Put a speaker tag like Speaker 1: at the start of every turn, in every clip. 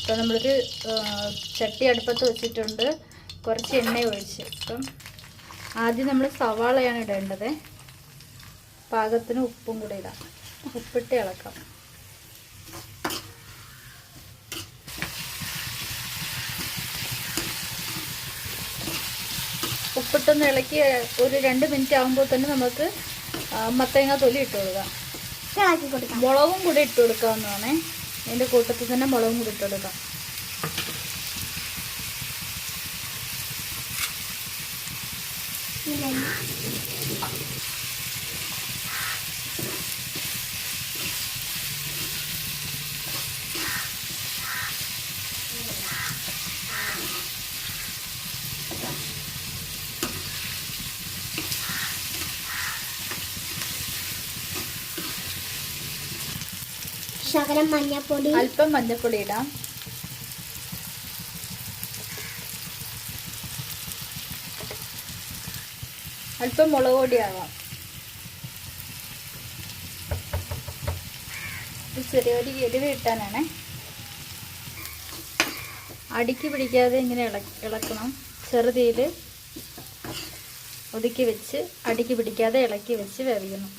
Speaker 1: അപ്പോൾ നമ്മളൊരു ചട്ടി അടുപ്പത്ത് വെച്ചിട്ടുണ്ട്, കുറച്ച് എണ്ണ ഒഴിച്ച്. അപ്പം ആദ്യം നമ്മൾ സവാളയാണ് ഇടേണ്ടത്. പാകത്തിന് ഉപ്പും കൂടെ ഇടാം. ഉപ്പിട്ട് ഇളക്കാം. ഉപ്പിട്ടൊന്ന് ഇളക്കി ഒരു 2 മിനിറ്റ് ആകുമ്പോൾ തന്നെ നമുക്ക് മത്തങ്ങ തൊലി ഇട്ട് കൊടുക്കാം. മുളകും കൂടി ഇട്ട് കൊടുക്കാവുന്നതാണ്. അതിൻ്റെ കൂട്ടത്തിൽ തന്നെ മുളകും കൂടി ഇട്ട് കൊടുക്കാം.
Speaker 2: ശകലം മഞ്ഞപ്പൊടി,
Speaker 1: അല്പം മഞ്ഞപ്പൊടി ഇടാം. അല്പം മുളക് പൊടി ആവാം. ചെറിയൊരു എരിവ് കിട്ടാനാണ്. അടിക്ക് പിടിക്കാതെ ഇങ്ങനെ ഇളക്കണം. ചെറുതീയിൽ ഒതുക്കി വെച്ച് അടിക്ക് പിടിക്കാതെ ഇളക്കി വെച്ച് വേവിക്കണം.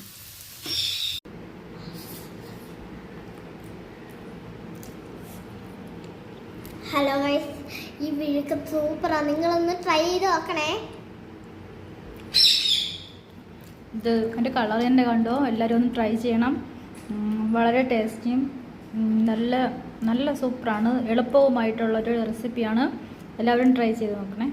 Speaker 2: ഹലോ ഗൈസ്, ഈ വിഴുക്ക് സൂപ്പറാണ്. നിങ്ങളൊന്ന് ട്രൈ ചെയ്ത് നോക്കണേ.
Speaker 1: ഇത് എൻ്റെ കളർ തന്നെ കണ്ടോ, എല്ലാവരും ഒന്ന് ട്രൈ ചെയ്യണം. വളരെ ടേസ്റ്റിയും നല്ല സൂപ്പറാണ്. എളുപ്പവുമായിട്ടുള്ളൊരു റെസിപ്പിയാണ്. എല്ലാവരും ട്രൈ ചെയ്ത് നോക്കണേ.